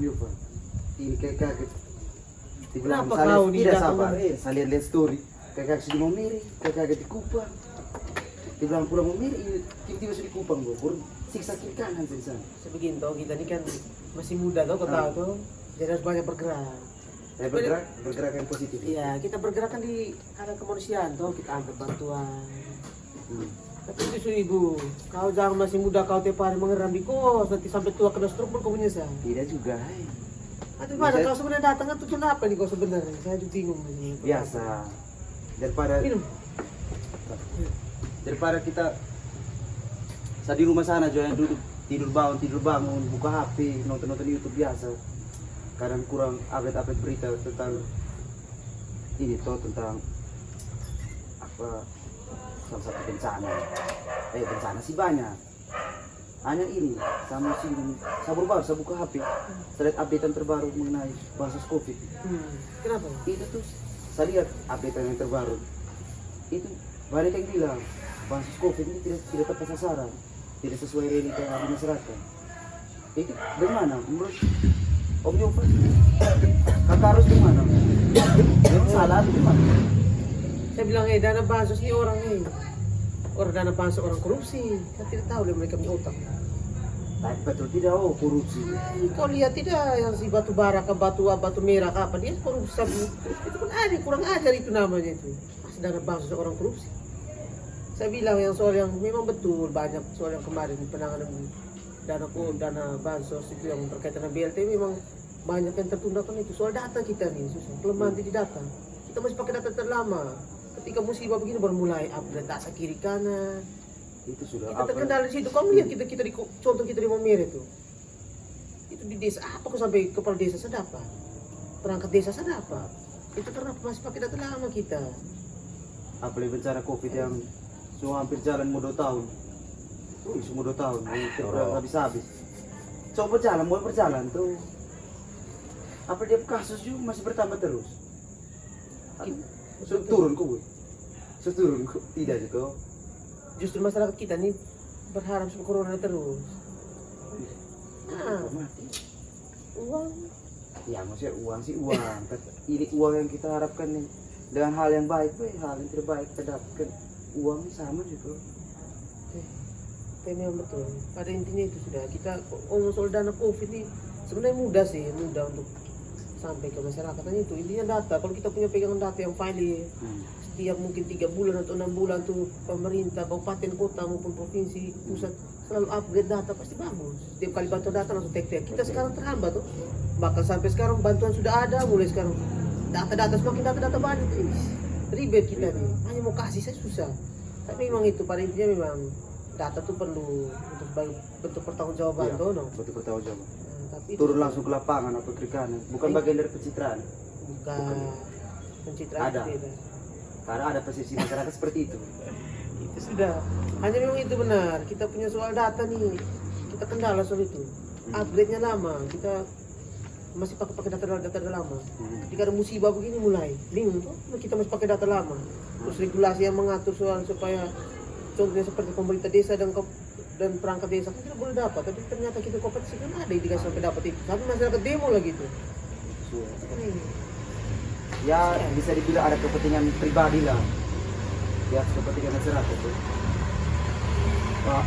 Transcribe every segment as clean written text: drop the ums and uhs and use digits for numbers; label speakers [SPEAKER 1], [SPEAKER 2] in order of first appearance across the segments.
[SPEAKER 1] Om Yofa. Ini kayak kaget. Dibilang
[SPEAKER 2] Kenapa kau
[SPEAKER 1] tidak
[SPEAKER 2] datang?
[SPEAKER 1] sabar. Saya lihat story. Kayak kaget sudah mau miri, kayak kaget di Kupang. Dibilang pulang mau miri, tiba-tiba sudah di Kupang bro. Baru siksa kiri kanan di sana.
[SPEAKER 2] Sebegini toh kita ini kan masih muda toh, kau tahu tuh. Jadi harus banyak bergerak.
[SPEAKER 1] Saya bergerak yang positif.
[SPEAKER 2] Iya, kita bergerak kan di arah kemanusiaan toh, kita angkat bantuan. Tapi itu ibu, kau jangan masih muda kau tiap hari mengeram di kos, nanti sampai tua kena stroke pun kau menyesal.
[SPEAKER 1] Tidak juga.
[SPEAKER 2] Nanti mana kau sebenarnya datang kan tujuan apa nih kau sebenarnya? Saya juga bingung.
[SPEAKER 1] Biasa.
[SPEAKER 2] Minum.
[SPEAKER 1] Daripada kita saat di rumah sana Joy, yang duduk tidur bangun, buka HP, nonton YouTube biasa. Kadang kurang update berita tentang ini toh, tentang apa salah satu bencana. Bencana sih banyak. Hanya ini sama sini. Saya buka HP. Saya lihat updatean terbaru mengenai kasus COVID.
[SPEAKER 2] Kenapa?
[SPEAKER 1] Itu tuh saya lihat updatean yang terbaru. Itu banyak yang bilang kasus COVID ini tidak tepat sasaran, tidak sesuai realita di masyarakat. Itu bagaimana menurut Om Yofa? Kakak harus gimana? Yang salah itu gimana?
[SPEAKER 2] Saya bilang dana bansos ini orang dana bansos orang korupsi. Kan tidak tahu dia mereka punya utang.
[SPEAKER 1] Tapi betul tidak korupsi.
[SPEAKER 2] Kau lihat tidak yang si batu bara ke batu merah ke apa dia korupsi. Itu kan ada kurang ajar itu namanya itu. Masih dana bansos orang korupsi. Saya bilang yang soal yang memang betul banyak soal yang kemarin penanganan dana bansos itu yang berkaitan dengan BLT memang banyak yang tertunda kan itu soal data kita nih susah kelemahan di data kita masih pakai data terlama ketika musibah begini baru mulai update data kiri kanan
[SPEAKER 1] Itu sudah
[SPEAKER 2] kita terkendala di situ. Kamu lihat kita di contoh kita di Mamere itu di desa apa kok sampai kepala desa sedapa perangkat desa sedapa itu karena masih pakai data lama kita.
[SPEAKER 1] Apalagi bencana COVID yang sudah hampir jalan mau 2 tahun. Semua 2 tahun, habis-habis. Coba mulai berjalan tuh. Apa dia kasus juga masih bertambah terus? Sudah turun kok, tidak juga.
[SPEAKER 2] Justru masyarakat kita nih berharap sama corona terus.
[SPEAKER 1] Mati.
[SPEAKER 2] Uang.
[SPEAKER 1] Ya maksudnya uang sih uang. Tapi ini uang yang kita harapkan nih dengan hal yang baik, hal yang terbaik kita dapatkan. Uang sama juga.
[SPEAKER 2] Tapi memang betul. Pada intinya itu sudah kita ngomong soal dana COVID ini sebenarnya mudah untuk sampai ke masyarakat itu intinya data. Kalau kita punya pegangan data yang valid, setiap mungkin 3 bulan atau 6 bulan tuh pemerintah, kabupaten, kota maupun provinsi, pusat selalu upgrade data pasti bagus. Setiap kali bantuan data langsung tek-tek. Kita sekarang terhambat tuh. Bahkan sampai sekarang bantuan sudah ada, mulai sekarang data semakin data banyak. Ribet kita nih. Hanya mau kasih saya susah. Tapi memang itu pada intinya memang data tuh perlu untuk sebagai bentuk pertanggungjawaban tuh, no?
[SPEAKER 1] Bentuk pertanggungjawaban.
[SPEAKER 2] Tapi
[SPEAKER 1] turun langsung ke lapangan atau kiri kanan, bukan bagian dari pencitraan.
[SPEAKER 2] Bukan pencitraan
[SPEAKER 1] ada. Karena ada posisi masyarakat seperti itu.
[SPEAKER 2] Itu sudah. Hanya memang itu benar. Kita punya soal data nih. Kita kendala soal itu. Upgrade-nya lama. Kita masih pakai data lama. Jika ada musibah begini mulai bingung tuh. Kita masih pakai data lama. Terus regulasi yang mengatur soal supaya contohnya seperti pemerintah desa dan perangkat desa kan tidak boleh dapat, tapi ternyata kita kompetisi kan ada indikasi sampai dapat itu. Tapi masyarakat demo lagi itu.
[SPEAKER 1] Ya bisa dibilang ada kepentingan pribadi lah. Ya kepentingan masyarakat tuh.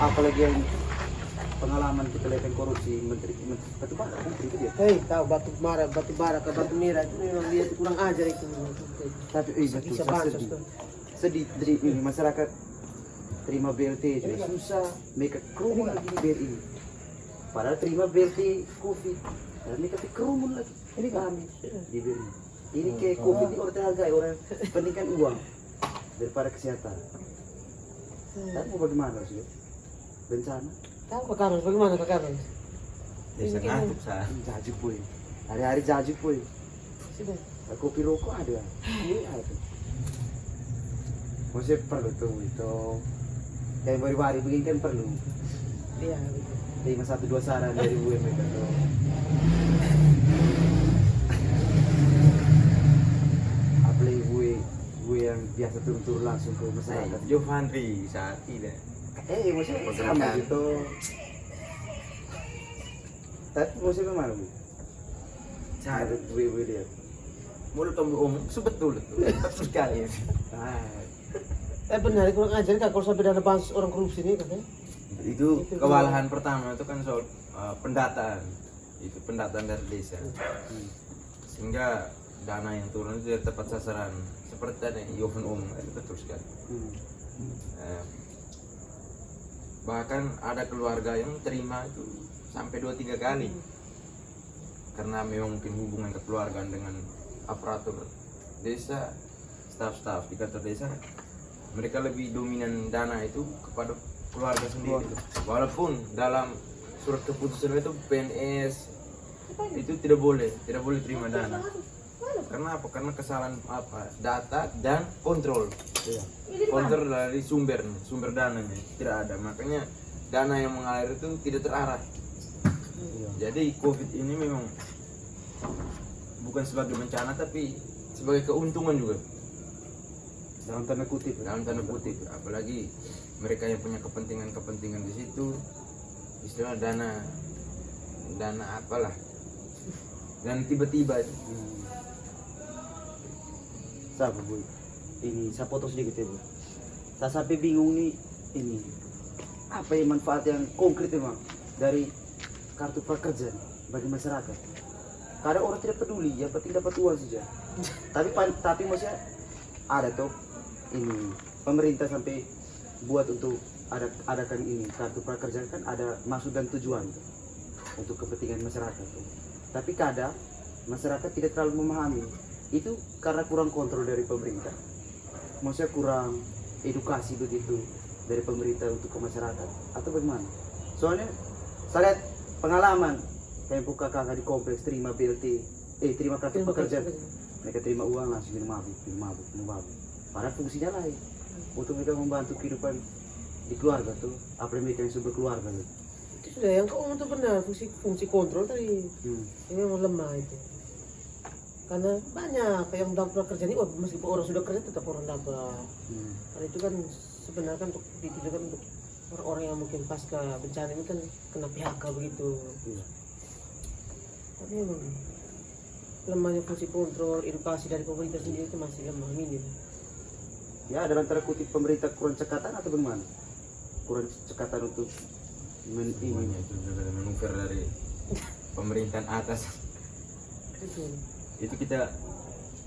[SPEAKER 1] Apalagi yang pengalaman kita lihat yang korupsi menteri batubara menteri itu dia.
[SPEAKER 2] Tahu batu bara ke batu merah itu memang dia kurang ajar itu.
[SPEAKER 1] Tapi betul sedih ini masyarakat terima BLT juga susah, mereka kerumun lagi di BRI. Padahal terima BLT COVID, dan mereka kerumun lagi. Ini kami di BRI. Ini kayak COVID ini orang terhargai, orang pentingkan uang daripada kesehatan. Tapi mau bagaimana sih? Bencana?
[SPEAKER 2] Tahu Pak Karus, bagaimana Pak Karus?
[SPEAKER 3] Desa ngantuk sah.
[SPEAKER 1] Jajuk boy, hari-hari jajuk boy.
[SPEAKER 2] Sudah.
[SPEAKER 1] Kopi rokok ada, ini ada. Maksudnya perlu tuh itu. Kayak baru-baru begini kan perlu.
[SPEAKER 2] Iya, betul.
[SPEAKER 1] 512 saran dari UMK tuh. Apalagi gue yang biasa turun langsung ke masyarakat.
[SPEAKER 3] Jovandri saat tidak.
[SPEAKER 1] Maksudnya sama gitu. Tapi maksudnya kemana bu?
[SPEAKER 3] Cari
[SPEAKER 1] WW dia.
[SPEAKER 3] mulut om sebetul itu betul sekali.
[SPEAKER 2] Benar, kurang ajar kak kalau sampai dana bansos orang korupsi ini katanya.
[SPEAKER 3] Itu kewalahan pertama itu kan soal pendataan. Itu pendataan dari desa. Sehingga dana yang turun itu tidak tepat sasaran. Seperti tadi Yohan Om itu betul sekali. Bahkan ada keluarga yang terima itu sampai 2-3 kali. Karena memang mungkin hubungan kekeluargaan dengan aparatur desa, staf-staf di kantor desa, mereka lebih dominan dana itu kepada keluarga sendiri. Walaupun dalam surat keputusan itu PNS itu tidak boleh terima dana. Karena apa? Karena kesalahan apa? Data dan kontrol. Kontrol dari sumber dananya tidak ada. Makanya dana yang mengalir itu tidak terarah. Jadi COVID ini memang bukan sebagai bencana tapi sebagai keuntungan juga.
[SPEAKER 1] Dalam tanda kutip.
[SPEAKER 3] Dalam tanda kutip, apalagi mereka yang punya kepentingan di situ, istilah dana apalah, dan tiba-tiba itu.
[SPEAKER 1] Siapa Bu? Ini saya potong sedikit ya Bu. Saya sampai bingung nih ini apa yang manfaat yang konkret memang dari kartu prakerja bagi masyarakat. Kadang orang tidak peduli, yang penting dapat uang saja. tapi maksudnya ada tuh ini pemerintah sampai buat untuk adakan ini kartu prakerja kan ada maksud dan tujuan tuh, untuk kepentingan masyarakat tuh. Tapi kadang masyarakat tidak terlalu memahami itu karena kurang kontrol dari pemerintah. Maksudnya kurang edukasi begitu dari pemerintah untuk ke masyarakat atau bagaimana? Soalnya saya lihat pengalaman tempo kakak di kompleks terima BLT, terima kartu pekerja, mereka terima uang langsung minum mabuk. Padahal fungsinya lain untuk mereka membantu kehidupan di keluarga tuh, apalagi mereka yang sudah berkeluarga tuh.
[SPEAKER 2] Itu sudah yang kau itu benar fungsi kontrol tadi. Ini memang lemah itu. Karena banyak yang dapat pekerjaan ini, meskipun orang sudah kerja tetap orang dapat. Karena itu kan sebenarnya kan untuk ditujukan untuk orang-orang yang mungkin pasca bencana ini kan kena PHK begitu. Tapi memang lemahnya fungsi kontrol, edukasi dari pemerintah sendiri itu masih lemah, minim.
[SPEAKER 1] Ya dalam tanda kutip pemerintah kurang cekatan atau bagaimana? Kurang cekatan untuk
[SPEAKER 3] Semuanya itu juga manuver dari pemerintahan atas.
[SPEAKER 2] Betul.
[SPEAKER 3] Itu kita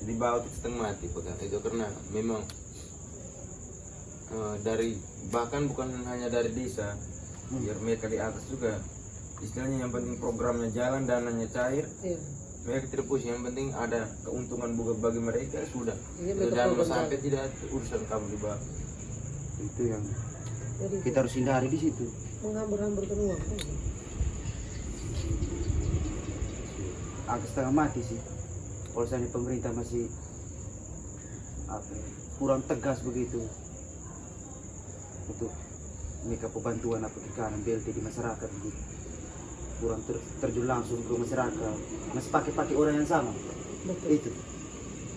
[SPEAKER 3] dibawa kita setengah mati itu karena memang dari bahkan bukan hanya dari desa, biar mereka di atas juga istilahnya yang penting programnya jalan, dananya cair, mereka tidak pusing, yang penting ada keuntungan bagi mereka sudah. Dan sampai tidak urusan kamu di bawah.
[SPEAKER 1] itu yang
[SPEAKER 2] Jadi
[SPEAKER 1] kita harus hindari di situ.
[SPEAKER 2] menghambur-hamburkan uang.
[SPEAKER 1] Agak setengah mati sih. Kalau misalnya pemerintah masih kurang tegas begitu untuk mereka bantuan kanan BLT di masyarakat begitu. Kurang terjun langsung ke masyarakat, masih pakai orang yang sama.
[SPEAKER 2] Betul.
[SPEAKER 1] Itu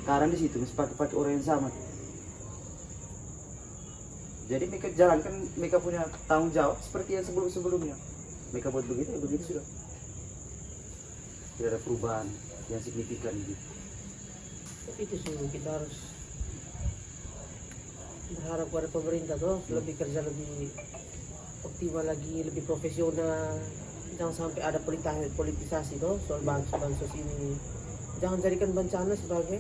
[SPEAKER 1] karena di situ masih pakai orang yang sama. Jadi mereka jalankan, mereka punya tanggung jawab seperti yang sebelumnya. Mereka buat begitu ya begitu sudah. Tidak ada perubahan yang signifikan gitu.
[SPEAKER 2] Tapi itu sih kita harus berharap pada pemerintah tuh lebih kerja lebih optimal lagi, lebih profesional. Jangan sampai ada politisasi tuh soal bansos ini. Jangan jadikan bencana sebagai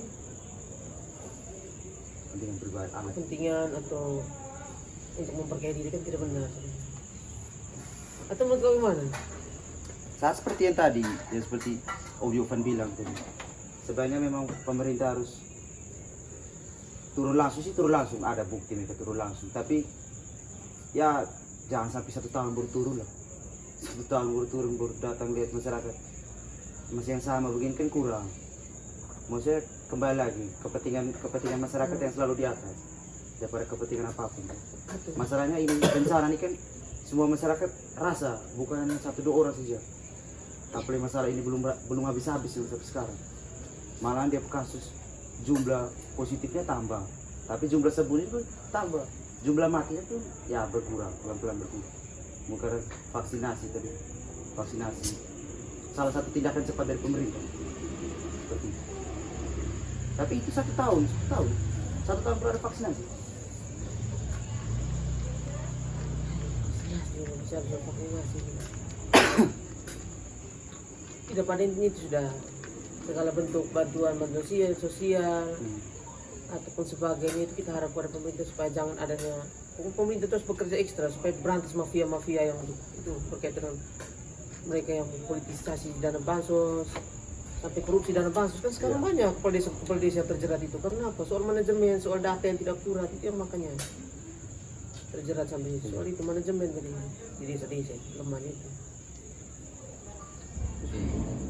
[SPEAKER 1] Kepentingan pribadi amat.
[SPEAKER 2] kepentingan atau untuk memperkaya diri, kan tidak benar. Atau menurut kau gimana?
[SPEAKER 1] Saat seperti yang tadi, yang seperti Om Yovan bilang tadi, sebenarnya memang pemerintah harus turun langsung, ada bukti mereka turun langsung. Tapi ya jangan sampai 1 tahun baru turun lah. 1 tahun baru turun, baru datang lihat masyarakat masih yang sama begini kan kurang. Maksudnya kembali lagi kepentingan masyarakat yang selalu di atas daripada kepentingan apapun.
[SPEAKER 2] Betul.
[SPEAKER 1] Masalahnya ini bencana ini kan semua masyarakat rasa, bukan 1-2 orang saja. Apalagi masalah ini belum habis-habis sampai sekarang. Malahan dia kasus jumlah positifnya tambah, tapi jumlah sembuhnya pun tambah, jumlah matinya pun ya berkurang, pelan-pelan berkurang. Mungkin vaksinasi salah satu tindakan cepat dari pemerintah. seperti itu. Tapi itu 1 tahun baru ada vaksinasi.
[SPEAKER 2] Bisa vaksinasi. Tidak pada intinya itu sudah segala bentuk bantuan sosial ataupun sebagainya itu kita harap pada pemerintah supaya jangan adanya, pemerintah terus bekerja ekstra supaya berantas mafia-mafia yang itu berkaitan dengan mereka yang politisasi dana bansos sampai korupsi dana bansos. Kan sekarang banyak kepala desa yang terjerat itu. Karena apa? Soal manajemen, soal data yang tidak akurat, itu yang makanya terjerat sampai itu. Soal itu manajemen dari di desa-desa lemah itu.
[SPEAKER 3] Jadi